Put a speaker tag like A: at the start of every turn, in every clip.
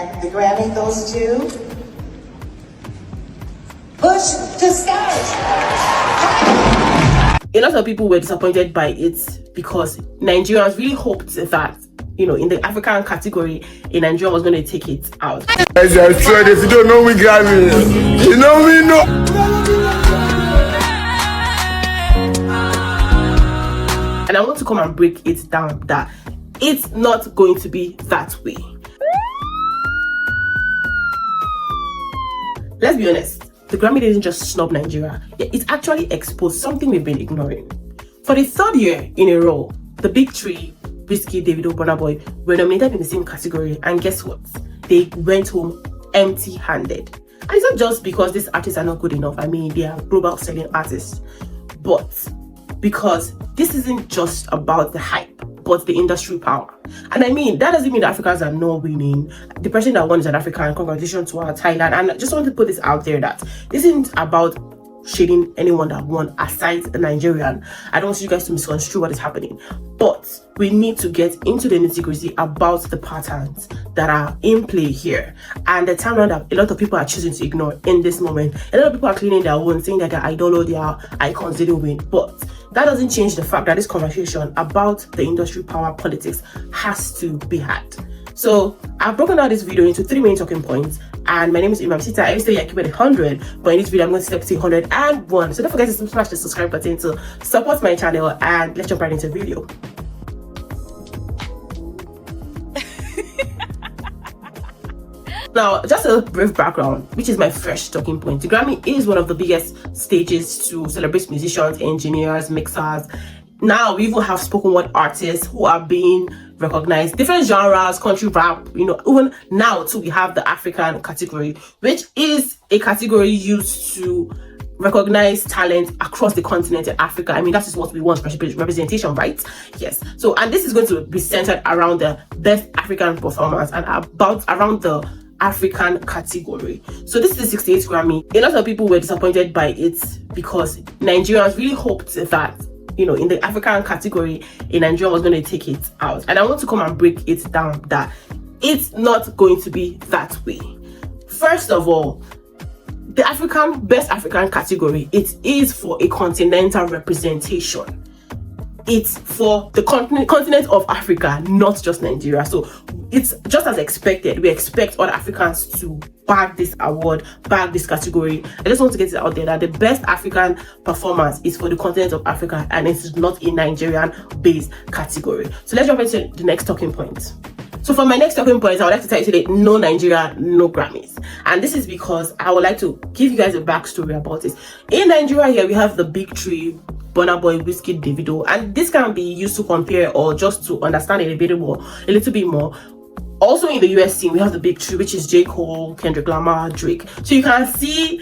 A: And the Grammy goes to Push to Start.
B: A lot of people were disappointed by it because Nigerians really hoped that, in the African category, a Nigerian was going to take it out.
C: As I said, if you don't know me, Grammy, you know me, no.
B: And I want to come and break it down that it's not going to be that way. Let's be honest, the Grammy didn't just snub Nigeria. It actually exposed something we've been ignoring. For the third year in a row, the big three, Wizkid, Davido, Burna Boy, were nominated in the same category, and guess what? They went home empty-handed. And it's not just because these artists are not good enough. I mean, they are global selling artists, but because this isn't just about the hype, but the industry power. And I mean, that doesn't mean that Africans are not winning. The person that won is an African. Congratulations to our Thailand. And I just want to put this out there that this isn't about shading anyone that won aside the Nigerian. I don't want you guys to misconstrue what is happening. But we need to get into the nitty-gritty about the patterns that are in play here. And the timeline that a lot of people are choosing to ignore in this moment. A lot of people are cleaning their own, saying that their idol or their icons didn't win. But that doesn't change the fact that this conversation about the industry power politics has to be had. So I've broken down this video into 3 main talking points, and my name is Oyinmamacita. I used to say I keep it 100, but in this video I'm going to step to 101. So don't forget to smash the subscribe button to support my channel, and let's jump right into the video. Now, just a brief background, which is my first talking point. The Grammy is one of the biggest stages to celebrate musicians, engineers, mixers. Now, we even have spoken word artists who are being recognized, different genres, country rap, even now too, we have the African category, which is a category used to recognize talent across the continent in Africa. I mean, that is what we want, representation, right? Yes. So, and this is going to be centered around the best African performance and around the African category. So this is the 68th Grammy. A lot of people were disappointed by it because Nigerians really hoped that, in the African category, a Nigerian was going to take it out. And I want to come and break it down that it's not going to be that way. First of all, the best African category, it is for a continental representation. It's for the continent of Africa, not just Nigeria. So it's just as expected. We expect other Africans to bag this award, bag this category. I just want to get it out there that the best African performance is for the continent of Africa, and it's not a Nigerian-based category. So let's jump into the next talking point. So for my next talking point, I would like to tell you today, no Nigeria, no Grammys. And this is because I would like to give you guys a backstory about this. In Nigeria here, we have the big three, Burna Boy, Wizkid, Davido, and this can be used to compare or just to understand a little bit more. Also in the US scene, we have the big three, which is J. Cole, Kendrick Lamar, Drake. So you can see,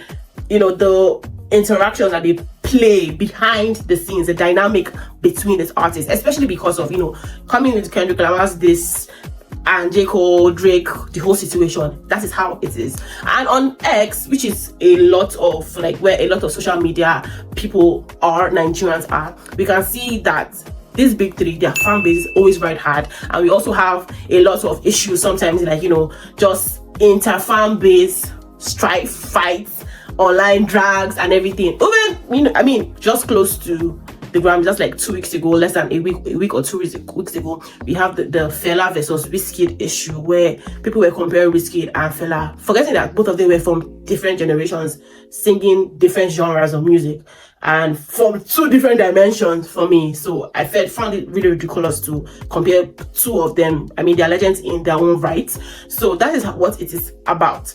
B: the interactions that they play behind the scenes, the dynamic between these artists, especially because of, coming with Kendrick Lamar's this and J. Cole, Drake, the whole situation. That is how it is. And on X, which is a lot of where a lot of social media people are, Nigerians are, we can see that these big three, their fan base is always right hard, and we also have a lot of issues sometimes, just inter-fan base strife, fights, online drags, and everything. Even just close to the Grammys, just like 2 weeks ago, less than a week or 2 weeks ago, we have the Fela versus Wizkid issue, where people were comparing Wizkid and Fela, forgetting that both of them were from different generations, singing different genres of music, and from 2 different dimensions for me. So I found it really ridiculous to compare 2 of them. I mean, they're legends in their own right. So that is what it is about.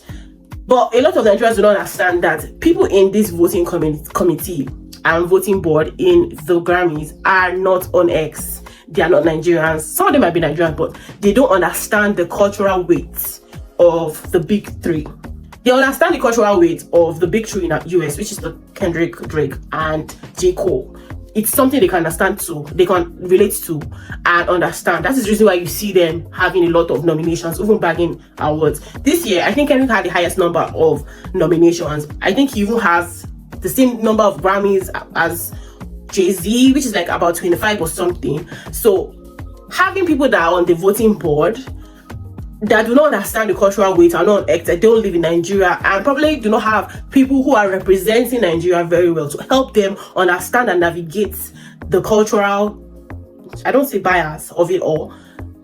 B: But a lot of Nigerians do not understand that people in this voting committee and voting board in the Grammys are not on X. They are not Nigerians. Some of them might be Nigerians, but they don't understand the cultural weight of the big three. They understand the cultural weight of the big three in the US, which is the Kendrick, Drake, and J. Cole. It's something they can understand too, they can relate to and understand. That is the reason why you see them having a lot of nominations, even bagging awards. This year, I think Kendrick had the highest number of nominations. I think he even has the same number of Grammys as Jay-Z, which is about 25 or something. So having people that are on the voting board that do not understand the cultural weight, are not they don't live in Nigeria, and probably do not have people who are representing Nigeria very well to help them understand and navigate the cultural, I don't say bias of it all,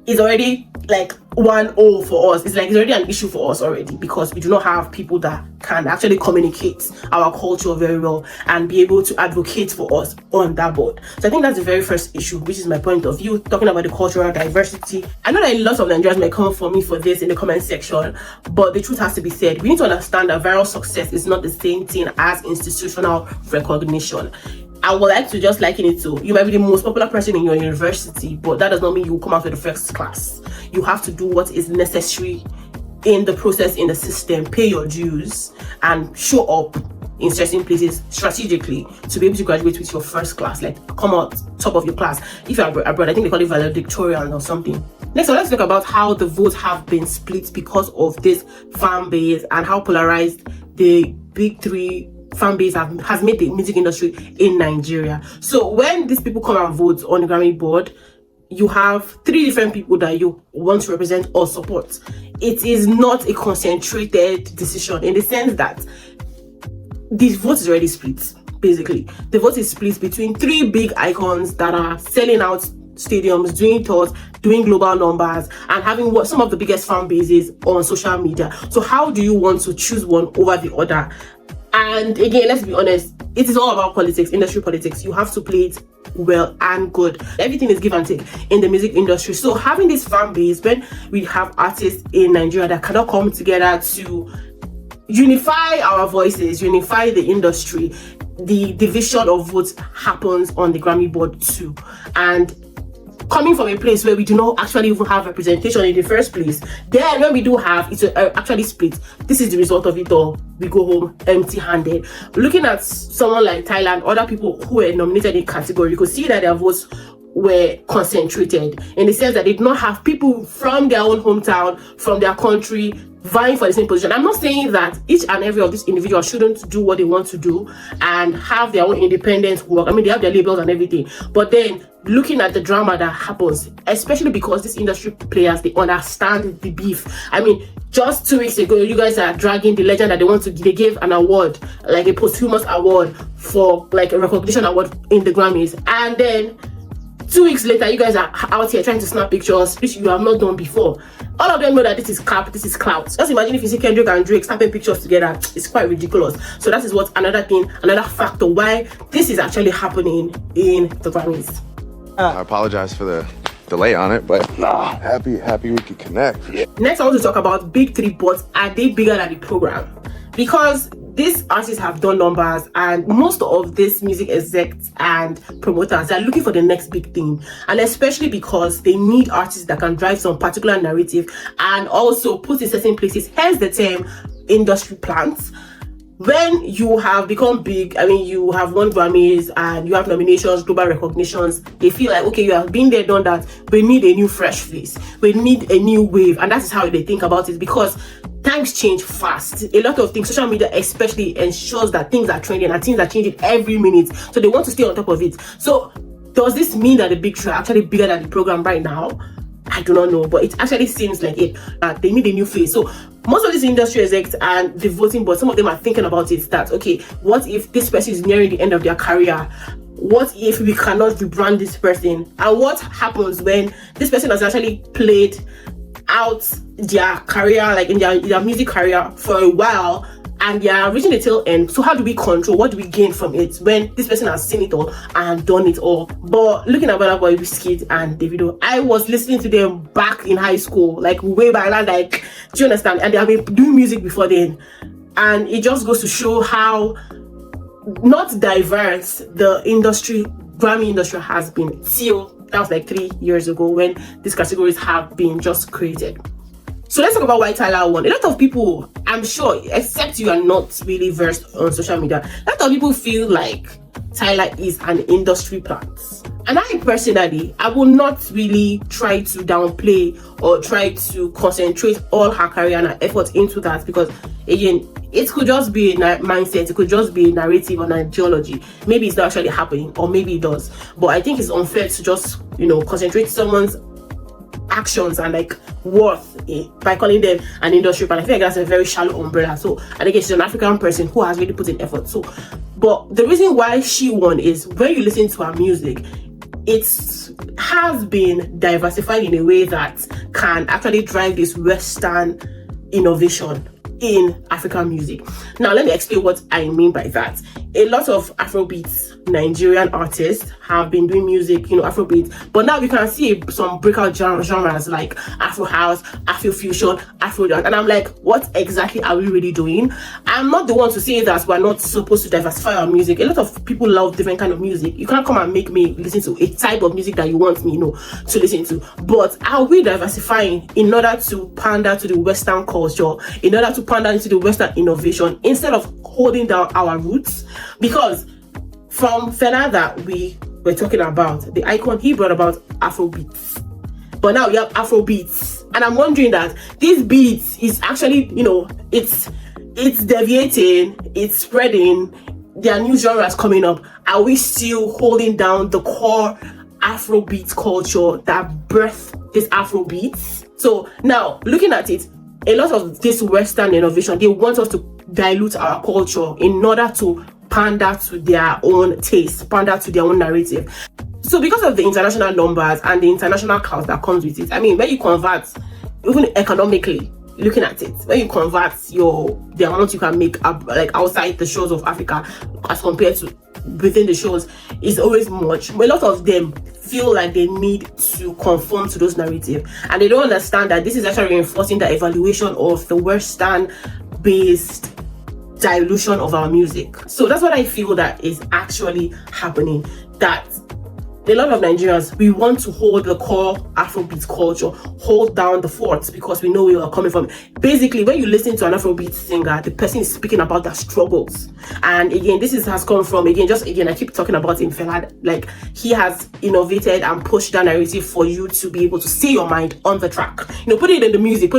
B: is already like 1-0 for us. It's already an issue for us already, because we do not have people that can actually communicate our culture very well and be able to advocate for us on that board. So I think that's the very first issue, which is my point of view, talking about the cultural diversity. I know that a lot of Nigerians may come for me for this in the comment section, but the truth has to be said. We need to understand that viral success is not the same thing as institutional recognition. I would like to just liken it to, you might be the most popular person in your university, but that does not mean you will come out with the first class. You have to do what is necessary in the process, in the system, pay your dues, and show up in certain places strategically to be able to graduate with your first class, like come out top of your class. If you're abroad, I think they call it valedictorian or something. Next, let's talk about how the votes have been split because of this fan base and how polarized the big three fan base has made the music industry in Nigeria. So when these people come and vote on the Grammy board, you have 3 different people that you want to represent or support. It is not a concentrated decision in the sense that the vote is already split. Basically, the vote is split between 3 big icons that are selling out stadiums, doing tours, doing global numbers, and having some of the biggest fan bases on social media. So how do you want to choose one over the other? And again, let's be honest, it is all about politics, industry politics. You have to play it well and good. Everything is give and take in the music industry. So having this fan base, when we have artists in Nigeria that cannot come together to unify our voices, unify the industry, the division of votes happens on the Grammy board too. And coming from a place where we do not actually even have representation in the first place, then when we do have, it's actually split. This is the result of it all. We go home empty-handed. Looking at someone like Tyla and other people who were nominated in category, you could see that their votes were concentrated in the sense that they did not have people from their own hometown, from their country, vying for the same position. I'm not saying that each and every of these individuals shouldn't do what they want to do and have their own independent work. I mean, they have their labels and everything. But then looking at the drama that happens, especially because these industry players, they understand the beef. I mean, just 2 weeks ago, you guys are dragging the legend that they gave an award, like a posthumous award for like a recognition award in the Grammys. And then 2 weeks later, you guys are out here trying to snap pictures, which you have not done before. All of them know that this is cap, this is clout. Just imagine if you see Kendrick and Drake snapping pictures together. It's quite ridiculous. So that is what another factor why this is actually happening in the Grammys.
D: I apologize for the delay on it, but happy we could connect. Yeah.
B: Next, I want to talk about big 3, but are they bigger than the program? Because these artists have done numbers, and most of these music execs and promoters are looking for the next big thing, and especially because they need artists that can drive some particular narrative and also put in certain places, hence the term industry plants. When you have become big, I mean, you have won Grammys and you have nominations, global recognitions, they feel like, okay, you have been there, done that. We need a new fresh face. We need a new wave. And that is how they think about it, because times change fast. A lot of things, social media especially, ensures that things are trending and things are changing every minute. So they want to stay on top of it. So does this mean that the big three are actually bigger than the program right now? I do not know, but it actually seems like it. They need a new face. So most of these industry execs and the voting board, some of them are thinking about it that, okay, what if this person is nearing the end of their career? What if we cannot rebrand this person? And what happens when this person has actually played out their career, like in their music career for a while, and they are reaching the tail end? So how do we control? What do we gain from it when this person has seen it all and done it all? But looking at Burna Boy, Wizkid and Davido, I was listening to them back in high school, like way back, like, do you understand? And they have been doing music before then, and it just goes to show how not diverse the industry, Grammy industry, has been till that was like 3 years ago when these categories have been just created. So let's talk about why Tyla won. A lot of people, I'm sure, except you are not really versed on social media, a lot of people feel like Tyla is an industry plant. And I personally, I will not really try to downplay or try to concentrate all her career and her efforts into that, because again, it could just be a mindset, it could just be a narrative or an ideology. Maybe it's not actually happening, or maybe it does. But I think it's unfair to just, concentrate someone's actions and like worth by calling them an industry, but I feel like that's a very shallow umbrella. So I think she's an African person who has really put in effort. So, but the reason why she won is when you listen to her music, it has been diversified in a way that can actually drive this Western innovation in African music. Now, let me explain what I mean by that. A lot of Afrobeats Nigerian artists have been doing music, Afrobeat, but now we can see some breakout genres like Afro House, Afro Fusion, Afro Dance, and I'm like, what exactly are we really doing? I'm not the one to say that we're not supposed to diversify our music. A lot of people love different kind of music. You can't come and make me listen to a type of music that you want me, to listen to. But are we diversifying in order to pander to the Western culture, in order to pander into the Western innovation, instead of holding down our roots? Because from Fela that we were talking about, the icon, he brought about Afrobeats. But now we have Afrobeats. And I'm wondering that this beats is actually, it's deviating, it's spreading, there are new genres coming up. Are we still holding down the core Afrobeat culture that birthed this Afrobeats? So now, looking at it, a lot of this Western innovation, they want us to dilute our culture in order to pander to their own taste, pander to their own narrative. So because of the international numbers and the international cost that comes with it, I mean, when you convert, even economically, looking at it, when you convert the amount you can make up, like outside the shores of Africa as compared to within the shores, is always much. A lot of them feel like they need to conform to those narratives, and they don't understand that this is actually reinforcing the evaluation of the Western based dilution of our music. So that's what I feel that is actually happening, that a lot of Nigerians, we want to hold the core Afrobeat culture, hold down the forts, because we know where we're coming from. Basically, when you listen to an Afrobeat singer, the person is speaking about their struggles. And again, has come from, I keep talking about him, Fela, like he has innovated and pushed that narrative for you to be able to see your mind on the track. Put it in the music,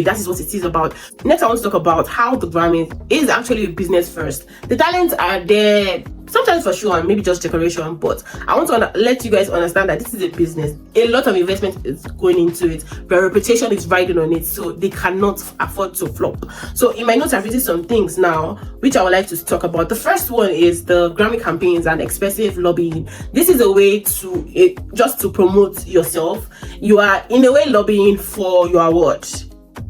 B: that is what it is about. Next, I want to talk about how the Grammys is actually a business first. The talents are there, sometimes for sure, and maybe just decoration, but I want to let you guys understand that this is a business. A lot of investment is going into it. Their reputation is riding on it, so they cannot afford to flop. So in my notes, I've written some things now, which I would like to talk about. The first one is the Grammy campaigns and expensive lobbying. This is a way to just to promote yourself. You are in a way lobbying for your award.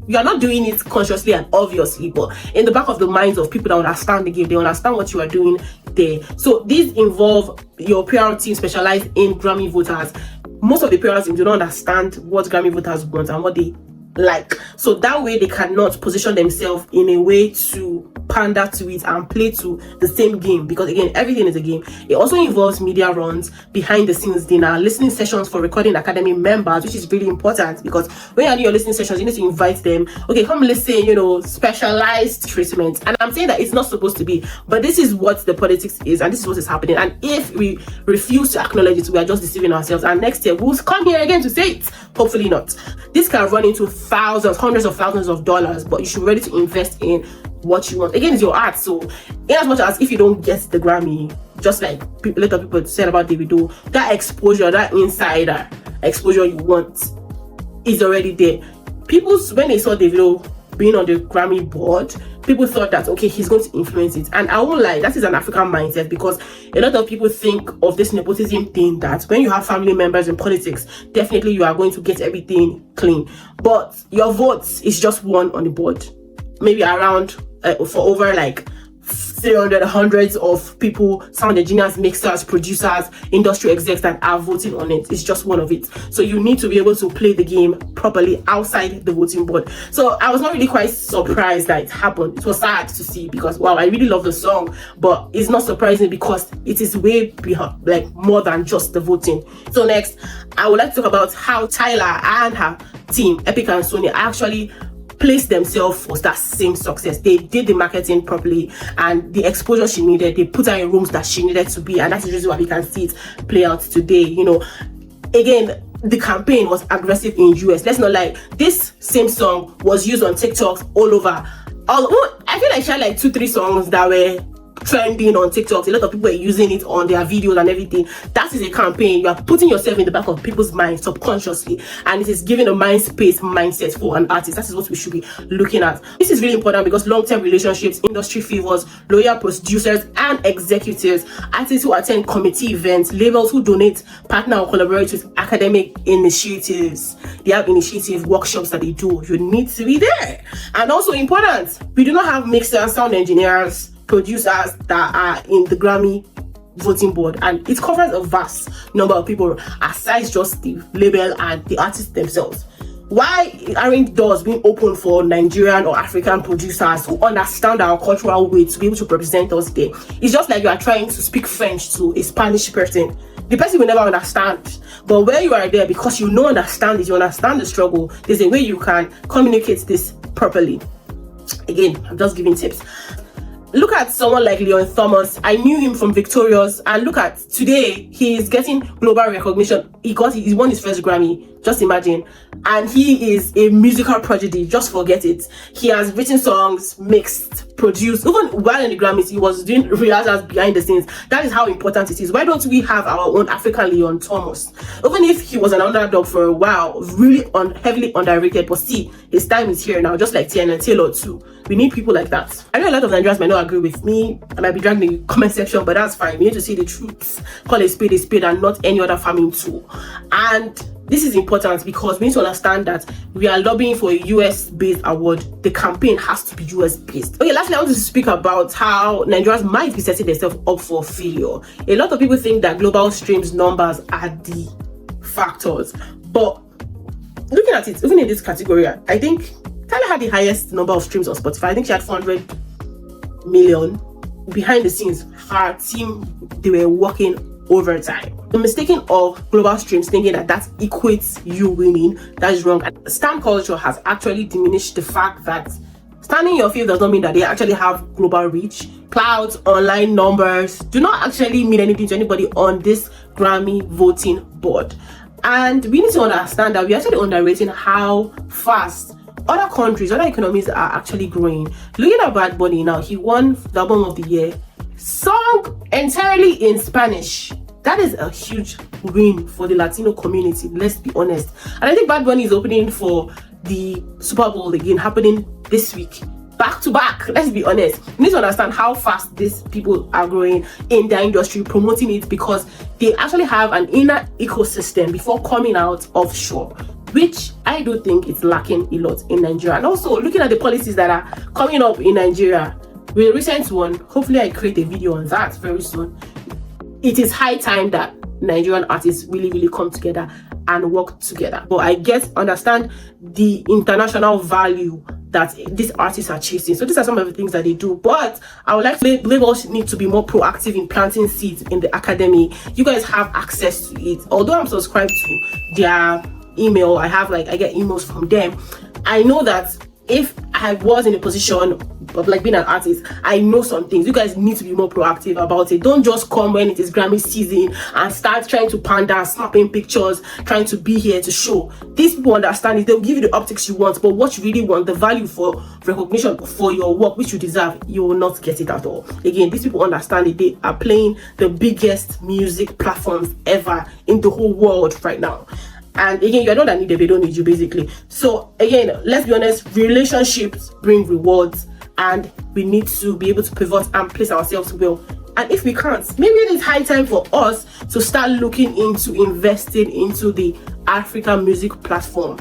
B: You are not doing it consciously and obviously, but in the back of the minds of people that understand the game, they understand what you are doing there. So these involve your PR team specialized in Grammy voters. Most of the PR teams do not understand what Grammy voters want and what they like. So that way they cannot position themselves in a way to pander to it and play to the same game, because again, everything is a game. It also involves media runs, behind the scenes dinner, listening sessions for Recording Academy members, which is really important, because when you're doing your listening sessions, you need to invite them. Okay, come listen, specialized treatment. And I'm saying that it's not supposed to be, but this is what the politics is, and this is what is happening. And if we refuse to acknowledge it, we are just deceiving ourselves, and next year we'll come here again to say it. Hopefully not. This can run into thousands, hundreds of thousands of dollars, but you should be ready to invest in what you want. Again, it's your art. So in as much as if you don't get the Grammy, just like a lot of people said about Davido, that exposure, that insider exposure you want is already there. People, when they saw Davido being on the Grammy board, people thought that, okay, he's going to influence it. And I won't lie, that is an African mindset, because a lot of people think of this nepotism thing, that when you have family members in politics, definitely you are going to get everything clean. But your vote is just one on the board. Maybe around for over like 300, hundreds of people, sound engineers, mixers, producers, industry execs that are voting on it. It's just one of it. So you need to be able to play the game properly outside the voting board. So I was not really quite surprised that it happened. It was sad to see, because wow, I really love the song, but it's not surprising because it is way beyond, like more than just the voting. So next, I would like to talk about how Tyla and her team, Epic and Sony, actually placed themselves for that same success. They did the marketing properly, and the exposure she needed, they put her in rooms that she needed to be, and that's the reason why we can see it play out today. Again, the campaign was aggressive in US. Let's not lie, this same song was used on TikTok all over. I feel like she had like 2-3 songs that were trending on TikTok. A lot of people are using it on their videos and everything. That is a campaign. You are putting yourself in the back of people's minds subconsciously, and it is giving a mind space mindset for an artist. That is what we should be looking at. This is really important because long-term relationships, industry favors, loyal producers and executives, artists who attend committee events, labels who donate, partner or collaborate with academic initiatives. They have initiative workshops that they do. You need to be there. And also important, we do not have mixers, sound engineers, producers that are in the Grammy voting board, and it covers a vast number of people aside just the label and the artists themselves. Why aren't doors being open for Nigerian or African producers who understand our cultural way to be able to represent us there? It's just like you are trying to speak French to a Spanish person. The person will never understand. But where you are there, because you know understand it, you understand the struggle, there's a way you can communicate this properly. Again, I'm just giving tips. Look at someone like Leon Thomas. I knew him from Victorious, and look at today, he is getting global recognition. He won his first Grammy. Just imagine. And he is a musical prodigy. Just forget it. He has written songs, mixed, produced. Even while in the Grammys, he was doing rehearsals behind the scenes. That is how important it is. Why don't we have our own African Leon Thomas? Even if he was an underdog for a while, really heavily underrated, but see, his time is here now, just like Tiana Taylor too. We need people like that. I know a lot of Nigerians might not agree with me. I might be dragged in the comment section, but that's fine. We need to see the truth. Call a spade and not any other farming tool. And this is important because we need to understand that we are lobbying for a US-based award. The campaign has to be US-based. Okay, lastly, I want to speak about how Nigerians might be setting themselves up for failure. A lot of people think that global streams numbers are the factors, but looking at it, even in this category, I think Tyla had the highest number of streams on Spotify. I think she had 400 million. Behind the scenes, her team, they were working overtime. The mistaking of global streams, thinking that equates you winning, that is wrong. And stan culture has actually diminished the fact that standing in your field does not mean that they actually have global reach. Clouds, online numbers do not actually mean anything to anybody on this Grammy voting board. And we need to understand that we're actually underrating how fast other countries, other economies are actually growing. Looking at Bad Bunny now, he won the album of the year, sung entirely in Spanish. That is a huge win for the Latino community, let's be honest. And I think Bad Bunny is opening for the Super Bowl again, happening this week. Back to back, let's be honest. You need to understand how fast these people are growing in their industry, promoting it, because they actually have an inner ecosystem before coming out offshore, which I do think is lacking a lot in Nigeria. And also looking at the policies that are coming up in Nigeria, with a recent one, hopefully I create a video on that very soon. It is high time that Nigerian artists really come together and work together. But I understand the international value that these artists are chasing. So these are some of the things that they do. But I would like to labels need to be more proactive in planting seeds in the academy. You guys have access to it. Although I'm subscribed to their email, I get emails from them. I know that if I was in a position of like being an artist, I know some things. You guys need to be more proactive about it. Don't just come when it is Grammy season and start trying to pander, snapping pictures, trying to be here to show. These people understand it. They'll give you the optics you want, but what you really want, the value for recognition for your work, which you deserve, you will not get it at all. Again, these people understand it. They are playing the biggest music platforms ever in the whole world right now. And again, you're not that need them, they don't need you basically. So again, let's be honest, relationships bring rewards, and we need to be able to pivot and place ourselves well. And if we can't, maybe it is high time for us to start looking into investing into the African music platform.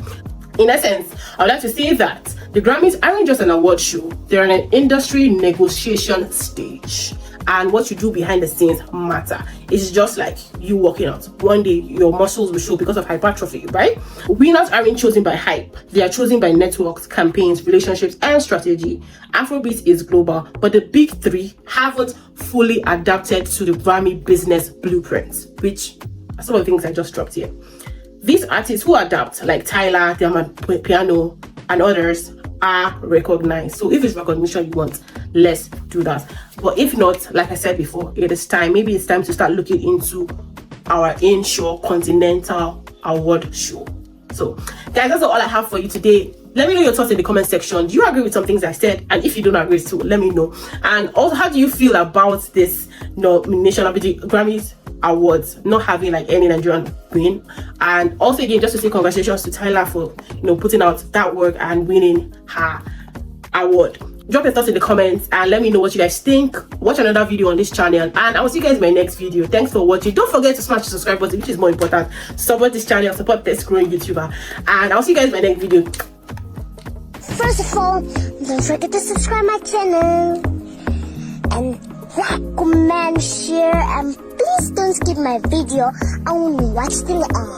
B: In essence, I would like to say that the Grammys aren't just an award show, they're an industry negotiation stage. And what you do behind the scenes matter. It's just like you working out. One day your muscles will show because of hypertrophy, right? Winners aren't chosen by hype. They are chosen by networks, campaigns, relationships, and strategy. Afrobeats is global, but the big three haven't fully adapted to the Grammy business blueprint, which are some of the things I just dropped here. These artists who adapt, like Tyla, Piano, and others, are recognized. So if it's recognition you want, let's do that. But if not, like I said before, it is time. Maybe it's time to start looking into our inshore continental award show. So guys, that's all I have for you today. let me know your thoughts in the comment section. Do you agree with some things I said? And if you don't agree too, let me know. And also, how do you feel about this nomination of the Grammys awards not having like any Nigerian win? And also again, just to say congratulations to Tyla for putting out that work and winning her award. Drop your thoughts in the comments and let me know what you guys think. Watch another video on this channel and I will see you guys in my next video. Thanks for watching. Don't forget to smash the subscribe button, which is more important. Support this channel, support this growing YouTuber, and I'll see you guys in my next video.
E: First of all, don't forget to subscribe my channel and like, comment, share, and please don't skip my video. I only watch till the end.